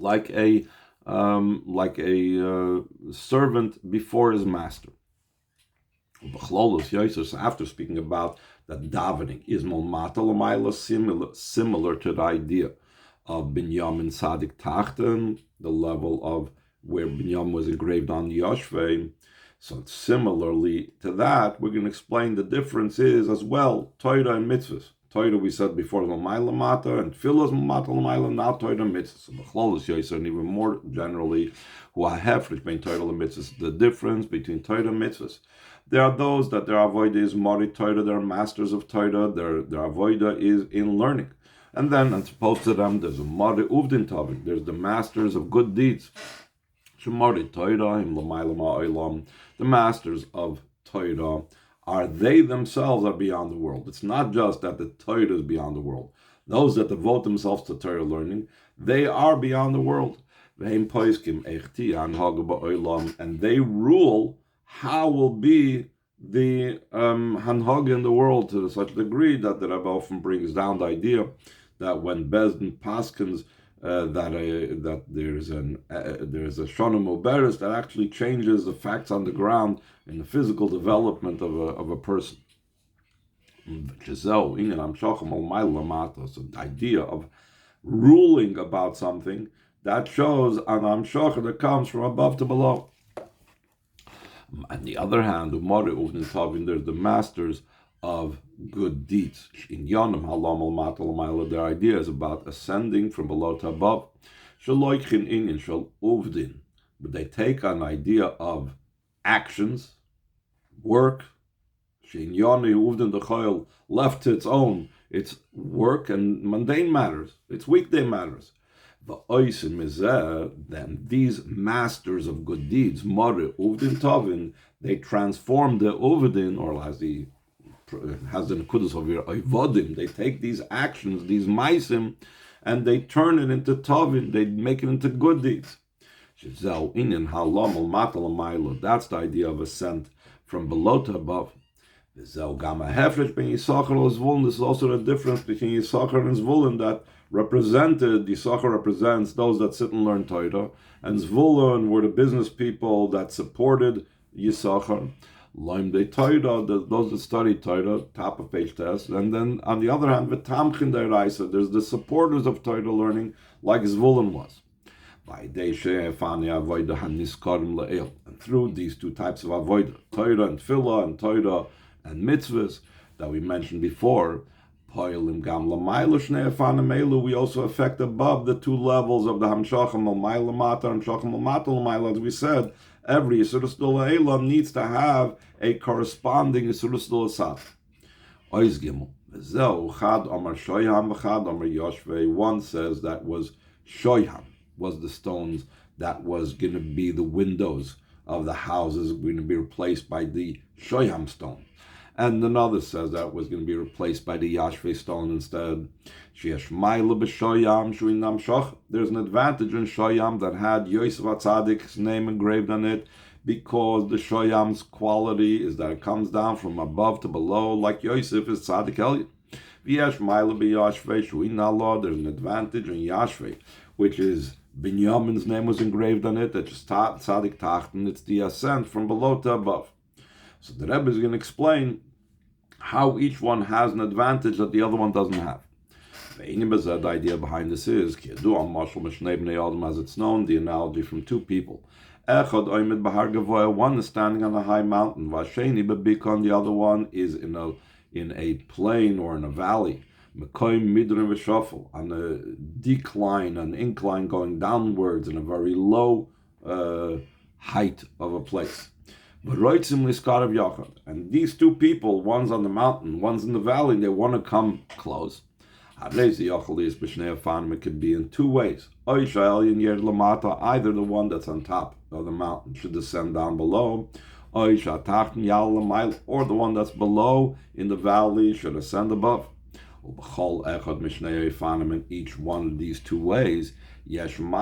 like a servant before his master. After speaking about that davening is similar to the idea of Binyamin Sadik Tachten, the level of where Binyamin was engraved on the Yashvei. So similarly to that, we're going to explain the difference is as well Torah and mitzvahs. Torah, we said before, l'mayla mata, and tefillah is mata l'mayla, now Torah and mitzvahs. So b'chlolus yoyser, and even more generally, hu ha'hefresh between Torah and mitzvahs, the difference between Torah and mitzvahs. There are those that their avodah is mori Torah, they are masters of Torah, their avodah is in learning. And then, as opposed to them, there's a mori uvdin tavin, there's the masters of good deeds. Shemori Torah, im l'mayla ma'olam, the masters of Torah, are they themselves are beyond the world. It's not just that the Torah is beyond the world. Those that devote themselves to Torah learning, they are beyond the world. And they rule how will be the hanhag in the world to such a degree that the Rebbe often brings down the idea that when Bezdin paskins that there's a shana muberes that actually changes the facts on the ground in the physical development of a person. So the idea of ruling about something that shows an amshach that comes from above to below. On the other hand, there's the masters of good deeds. In Yonim Halam al Matal, their idea is about ascending from below to above. But they take an idea of actions, work. Left to its own, it's work and mundane matters, it's weekday matters. Then these masters of good deeds, they transform the Uvidin, or as the has the Nekudas of your Oivodim, they take these actions, these Maisim, and they turn it into Tovin, they make it into good deeds. That's the idea of ascent from below to above. This is also the difference between Yisachar and Zvulun, that Yisachar represents those that sit and learn Torah, and Zvulun were the business people that supported Yisachar. Loim de Torah, those that study Torah, top of page test, and then on the other hand, v'tamchin de'raisa, there's the supporters of Torah learning, like Zvulun was. And through these two types of avodah, Torah and tefillah, and Torah and mitzvahs that we mentioned before, we also affect above the two levels of the hamshachim al-mayla mata and hamshachim al-mata al-mayla. As we said, every Yisuras Dula Eilam needs to have a corresponding Yisuras Dula Saf. Oiz Gimel. One says that was Shoyham, was the stones that was going to be the windows of the houses, going to be replaced by the Shoyham stone. And another says that was going to be replaced by the Yashvei stone instead. There's an advantage in Shoyam that had Yosef HaTzadik's name engraved on it, because the Shoyam's quality is that it comes down from above to below, like Yosef is Tzadik Elyon. There's an advantage in Yashvei, which is Binyamin's name was engraved on it, that's Tzadik Tachten, it's the ascent from below to above. So the Rebbe is going to explain how each one has an advantage that the other one doesn't have. The idea behind this is, as it's known, the analogy from two people. One is standing on a high mountain, the other one is in a plain or in a valley, on a decline, an incline going downwards in a very low height of a place. And these two people, one's on the mountain, one's in the valley, they want to come close. It could be in two ways. Either the one that's on top of the mountain should descend down below, or the one that's below in the valley should ascend above. In each one of these two ways, there's an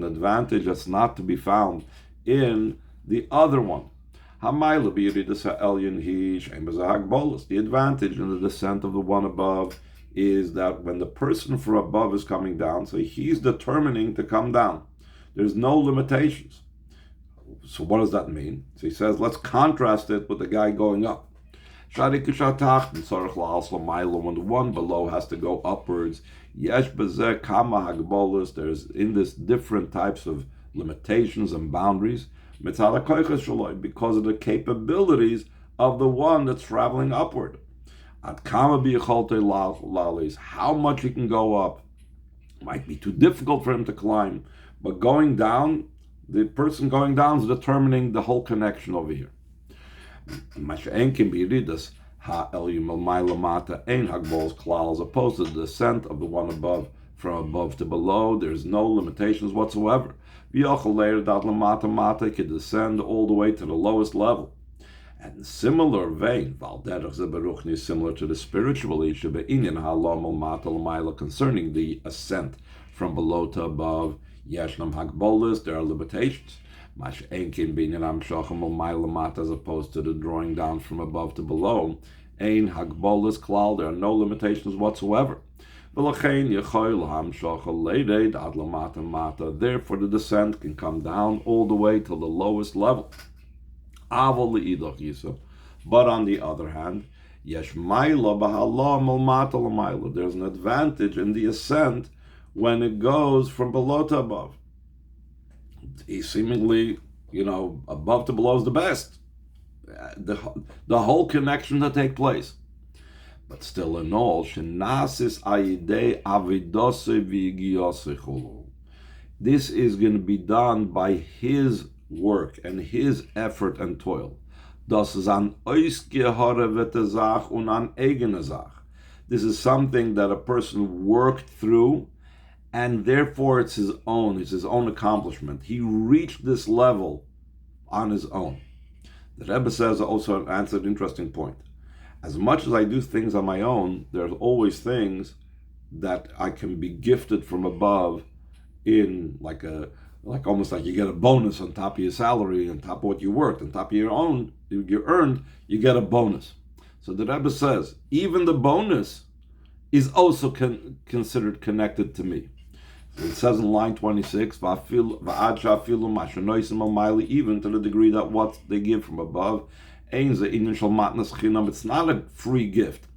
advantage that's not to be found in the other one. The advantage in the descent of the one above is that when the person from above is coming down, so he's determining to come down. There's no limitations. So what does that mean? So he says, let's contrast it with the guy going up. When the one below has to go upwards, there's in this different types of limitations and boundaries because of the capabilities of the one that's traveling upward. How much he can go up might be too difficult for him to climb, but going down, the person going down is determining the whole connection over here. As opposed to the descent of the one above, from above to below, there's no limitations whatsoever. It can descend all the way to the lowest level. And in similar vein, is similar to the spiritual concerning the ascent from below to above. There are limitations. As opposed to the drawing down from above to below, there are no limitations whatsoever. Therefore, the descent can come down all the way to the lowest level. But on the other hand, there's an advantage in the ascent when it goes from below to above. Seemingly, above to below is the best. The whole connection to take place. But still in all, this is going to be done by his work and his effort and toil. This is something that a person worked through, and therefore it's his own accomplishment. He reached this level on his own. The Rebbe says also, answered an interesting point. As much as I do things on my own, there's always things that I can be gifted from above in like almost like you get a bonus on top of your salary, on top of what you worked, on top of you earned, you get a bonus. So the Rebbe says, even the bonus is also considered connected to me. So it says in line 26, even to the degree that what they give from above, it's not a free gift.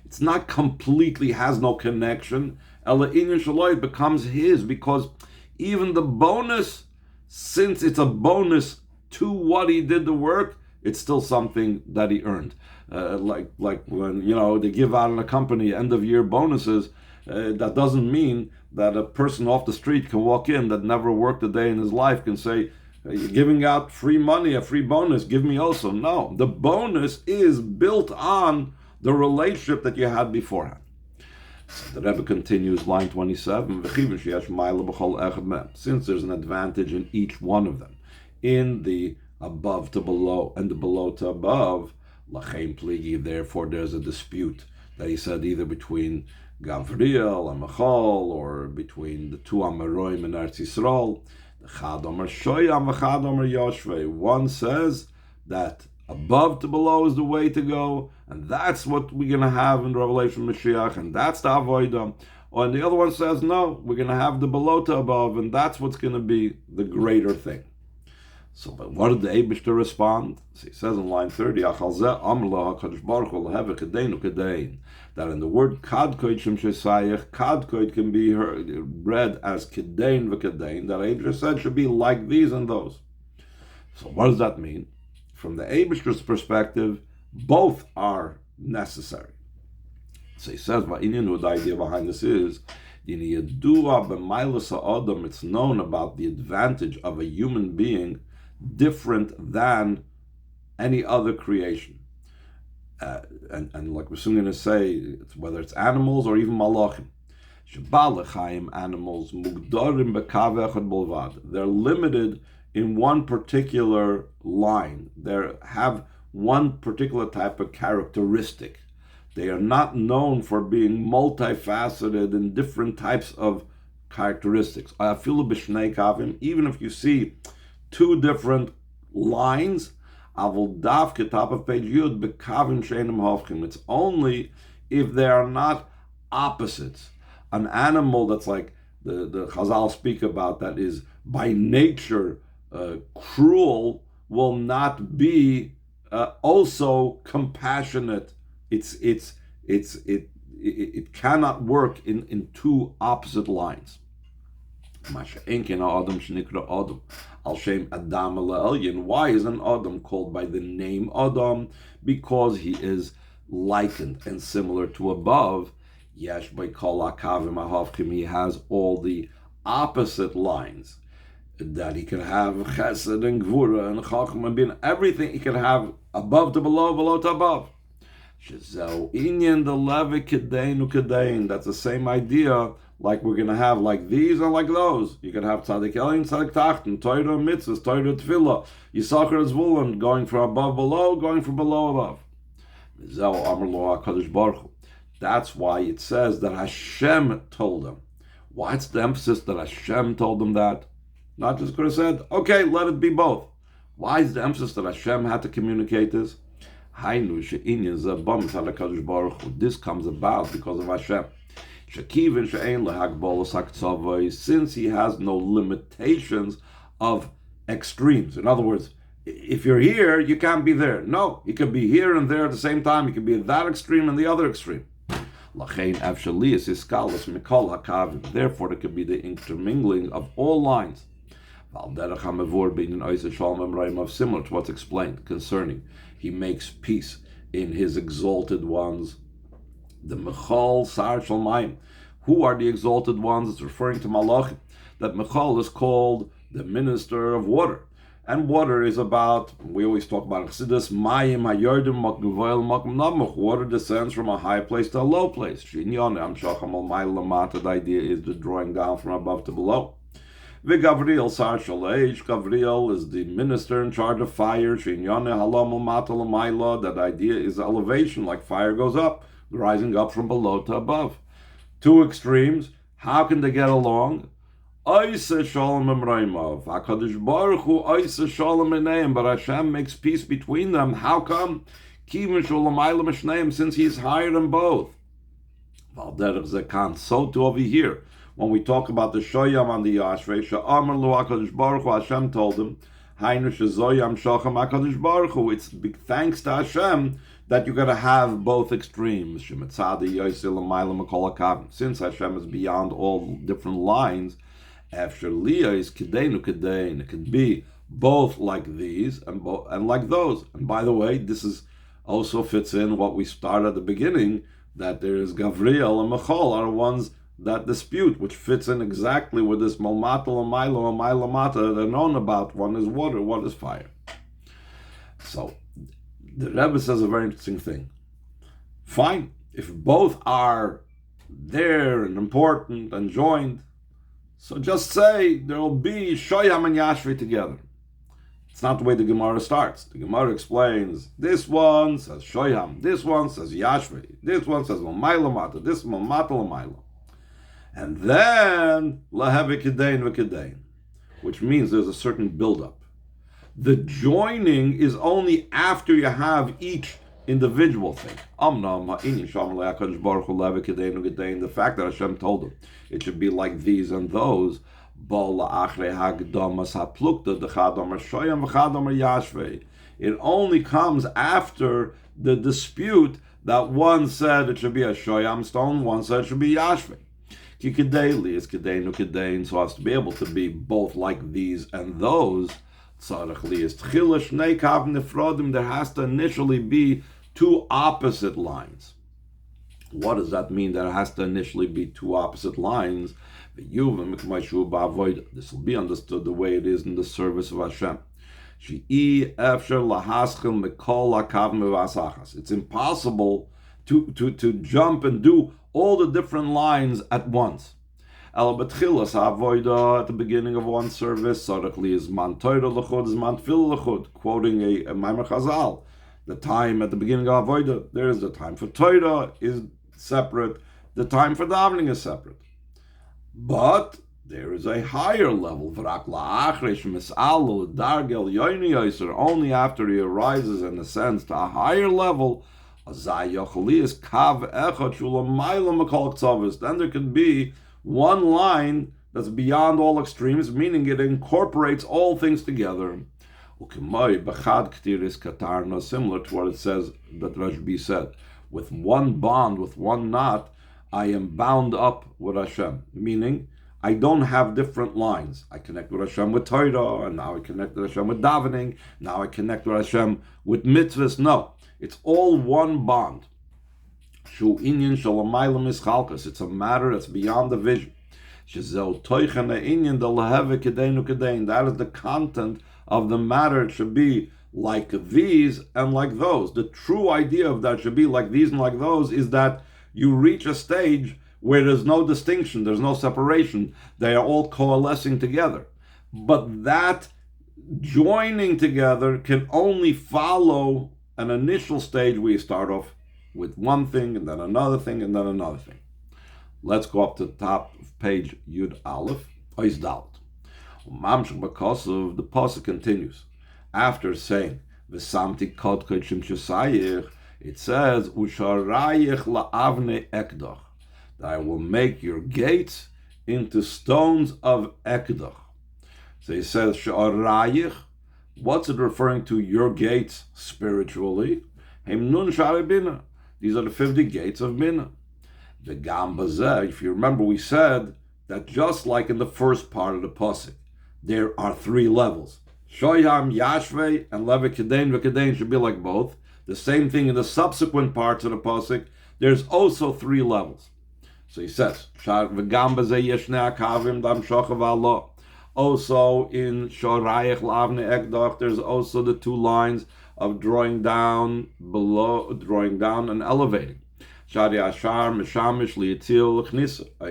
It's not completely, has no connection. It becomes his, because even the bonus, since it's a bonus to what he did the work, it's still something that he earned. Like when they give out in a company end of year bonuses, that doesn't mean that a person off the street can walk in that never worked a day in his life can say, you're giving out free money, a free bonus, give me also. No, the bonus is built on the relationship that you had beforehand. So the Rebbe continues, line 27, since there's an advantage in each one of them, in the above to below and the below to above, therefore there's a dispute that he said either between Gavriel and Michal, or between the two Amoraim and Eretz Yisrael. One says that above to below is the way to go, and that's what we're going to have in Revelation Mashiach, and that's the Avodah. And the other one says, no, we're going to have the below to above, and that's what's going to be the greater thing. So, but what did the Eibishter respond? So he says in line 30, that in the word Kadkod Shemshesayich, Kadkod can be read as Kedain v'Kedain, that Eibishter said should be like these and those. So what does that mean? From the Eibishter's perspective, both are necessary. So he says, the idea behind this is, it's known about the advantage of a human being different than any other creation. And like we're soon going to say, whether it's animals or even malachim. Animals, they're limited in one particular line. They have one particular type of characteristic. They are not known for being multifaceted in different types of characteristics. Even if you see two different lines, top of page Yud, it's only if they are not opposites. An animal that's like the Chazal speak about, that is by nature cruel, will not be also compassionate. It cannot work in two opposite lines. Why is an Adam called by the name Adam? Because he is likened and similar to above. Yesh by kol hakavim ahavchim, he has all the opposite lines that he can have, chesed and gvura and chacham and bin, everything he can have above to below, below to above. Shezeu inyan the levi kedein ukedein. That's the same idea. Like we're going to have like these and like those. You can have tzaddik elin, tzaddik tachten, Torah mitzvahs, Torah tefillah, Yisachar zvulun, going from above below, going from below above. That's why it says that Hashem told them. What's the emphasis that Hashem told them that? Not just could have said, okay, let it be both. Why is the emphasis that Hashem had to communicate this? This comes about because of Hashem. Since he has no limitations of extremes. In other words, if you're here, you can't be there. No, you can be here and there at the same time. You can be at that extreme and the other extreme. Therefore, there could be the intermingling of all lines. Similar to what's explained concerning he makes peace in his exalted ones. The Mechal Sar Shalmayim. Who are the exalted ones? It's referring to Malachim. That Mechal is called the minister of water. And water is about, we always talk about Chassidus, Mayim HaYordim Makgavoil Makom Namuch. Water descends from a high place to a low place. The idea is the drawing down from above to below. Gavriel Sar Shalesh. Gavriel is the minister in charge of fire. That idea is elevation, like fire goes up, rising up from below to above. Two extremes, how can they get along? But Hashem makes peace between them. How come? Since he's higher than both. So too over here, when we talk about the Shoyam and the Yashvei, Hashem told him, it's big thanks to Hashem that you're going to have both extremes. Since Hashem is beyond all different lines, after Leah is kedeinu kedein, it can be both like these and like those. And by the way, this is also fits in what we started at the beginning, that there is Gavriel and Mechal are ones that dispute, which fits in exactly with this Malmatal and Milo and Milamata they're known about. One is water, one is fire. So the Rebbe says a very interesting thing. Fine, if both are there and important and joined, so just say there will be Shoyam and Yashvi together. It's not the way the Gemara starts. The Gemara explains, this one says Shoyam, this one says Yashvi, this one says L'mayla, this L'mata L'mayla. And then Lahevi Kedain V'Kedain, which means there's a certain build-up. The joining is only after you have each individual thing. The fact that Hashem told him it should be like these and those, it only comes after the dispute that one said it should be a shoyam stone, one said it should be yashvei. So as to be able to be both like these and those, there has to initially be two opposite lines. What does that mean? There has to initially be two opposite lines. This will be understood the way it is in the service of Hashem. It's impossible to jump and do all the different lines at once. At the beginning of one service, quoting a Maimer Chazal, the time at the beginning of Avodah, there is the time for Torah is separate, the time for davening is separate. But there is a higher level. Only after he arises and ascends to a higher level, Then there could be one line that's beyond all extremes, meaning it incorporates all things together. Similar to what it says that Rashbi said. With one bond, with one knot, I am bound up with Hashem. Meaning, I don't have different lines. I connect with Hashem with Torah, and now I connect with Hashem with davening, now I connect with Hashem with mitzvahs. No, it's all one bond. It's a matter that's beyond the vision. That is the content of the matter. It should be like these and like those. The true idea of that should be like these and like those is that you reach a stage where there's no distinction, there's no separation. They are all coalescing together. But that joining together can only follow an initial stage where you start off with one thing and then another thing and then another thing. Let's go up to the top of page Yud Aleph, Ois Dalet. Because of the pasuk continues. After saying ושמתי כדכד שמשותיך, it says ושרייך לאבני אקדח, that I will make your gates into stones of ekdach. So he says she'arayich. What's it referring to? Your gates spiritually. Hem nun shari bina. These are the 50 gates of bina. The gam bazeh. If you remember, we said that just like in the first part of the pasuk, there are 3 levels. Shoyam, Yashvei, and Leve Kedain. V'Kedain should be like both. The same thing in the subsequent parts of the pasuk. There's also 3 levels. So he says, also in Shorayich Lavne Ekdach, there's also the 2 lines of drawing down and elevating. A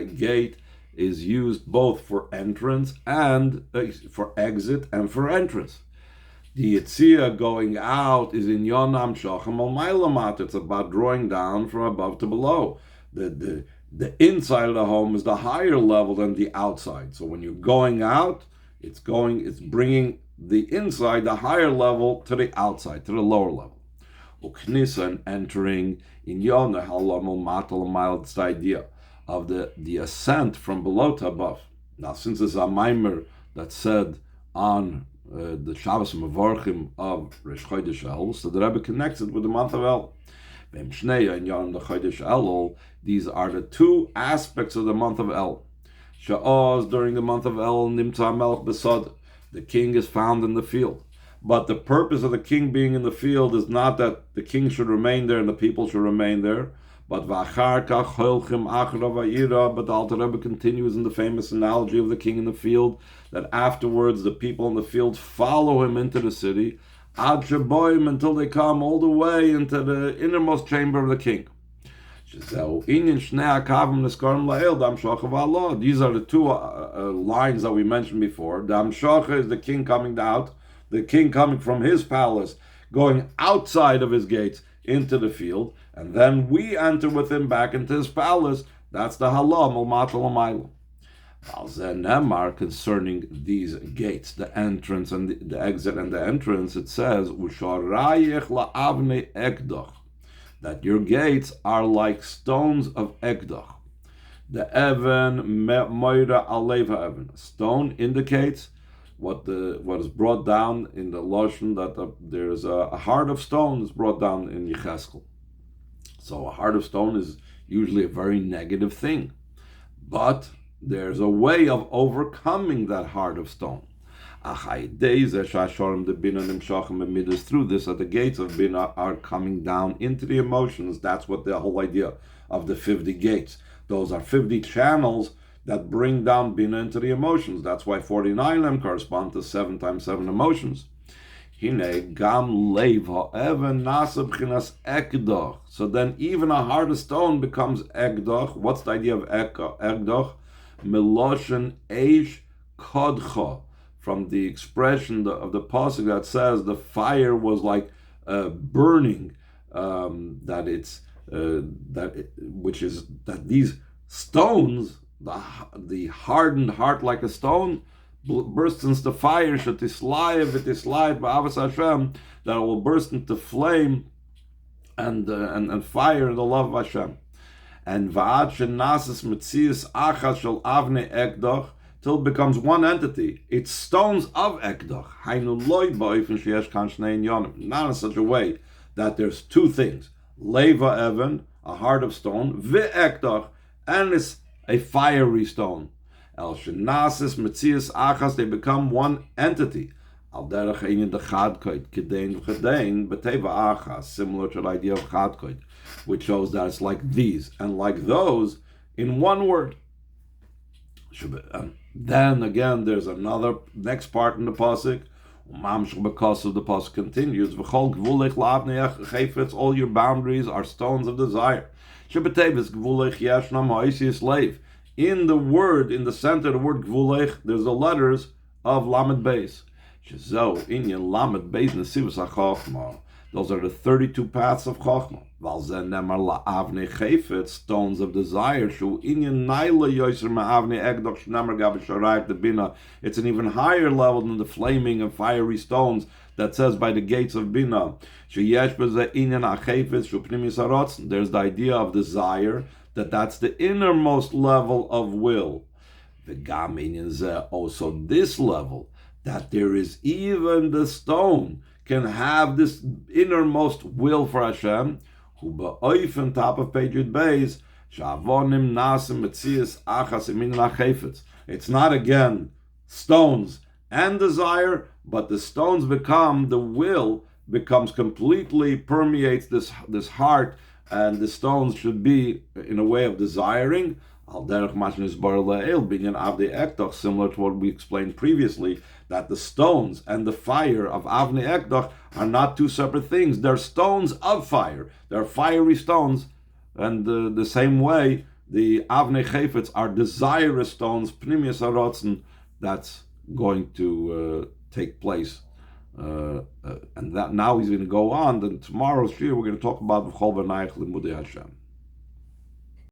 gate is used both for entrance and for exit and for entrance. The Yitzia going out is in Yonam Shochem al Mailamat. It's about drawing down from above to below. The inside of the home is the higher level than the outside. So when you're going out, it's bringing the inside, the higher level, to the outside, to the lower level. Uknisa, and entering in Yonah Halamul Matal Mile. It's the idea of the ascent from below to above. Now, since it's a maimer that's said on the Shabbos Mevorchim of Rosh Chodesh Elul, so the Rebbe connects it with the month of El. These are the 2 aspects of the month of El. Sha'oz, during the month of El, Nimtza Melech Besod, the king is found in the field. But the purpose of the king being in the field is not that the king should remain there and the people should remain there, but V'achar kach holchim achra va'ira. But the Alter Rebbe continues in the famous analogy of the king in the field, that afterwards the people in the field follow him into the city, ad sheboim, until they come all the way into the innermost chamber of the king. These are the 2 lines that we mentioned before. The Amshacha is the king coming out, the king coming from his palace, going outside of his gates into the field, and then we enter with him back into his palace. That's the Halam al-Matal al-Mailam. Concerning these gates, the entrance and the exit and the entrance, it says Usharayich la'avnei ekdach, that your gates are like stones of ekdach. The Evan moira aleva Evan. Stone indicates what is brought down in the Lashon, that there's a heart of stone is brought down in Yecheskel. So a heart of stone is usually a very negative thing, but there's a way of overcoming that heart of stone. Through this, that the gates of Bina are coming down into the emotions. That's what the whole idea of the 50 gates. Those are 50 channels that bring down Bina into the emotions. That's why 49 of them correspond to 7 times 7 emotions. So then even a heart of stone becomes ekdach. What's the idea of ekdach? Miloshen eish kodcha, from the expression of the pasuk that says the fire was like burning. That these stones, the hardened heart like a stone, bursts into fire. That it will burst into flame and fire in the love of Hashem. And va'ad shenasis metzias achas shel avnei ekdach, till it becomes one entity. It's stones of ekdach. Hainu loy ba'ofen sheyesh kan shnei inyanim. Not in such a way that there's two things: leva even, a heart of stone, ve'ekdach, and it's a fiery stone. El shenasis metzias achas, they become one entity. Al derech inyan de chadkod, kedein v'chedein, b'teva achas, similar to the idea of chadkod, which shows that it's like these and like those in one word. Then again, there's another next part in the pasuk. Because of the pasuk continues, all your boundaries are stones of desire. In the word, in the center of the word gvulech, there's the letters of lamed beis. Those are the 32 paths of Chochmah. Stones of desire. It's an even higher level than the flaming and fiery stones that says by the gates of Bina. There's the idea of desire, that's the innermost level of will. Also this level, that there is even the stone can have this innermost will for Hashem, who ba'oifen, top of page Yud Beis, sha'avonim nasim metzias achas imin lachefetz. It's not again stones and desire, but the stones become, the will becomes completely, permeates this heart, and the stones should be in a way of desiring. Al derech mashnis bar le'el binyan avdei ekdach, similar to what we explained previously, that the stones and the fire of avnei ekdach are not two separate things. They're stones of fire. They're fiery stones, and the same way the avnei chayfetz are desirous stones, pnimius harotzen, that's going to take place. And that now he's going to go on. Then tomorrow's year we're going to talk about v'chol v'nayich limudei Hashem.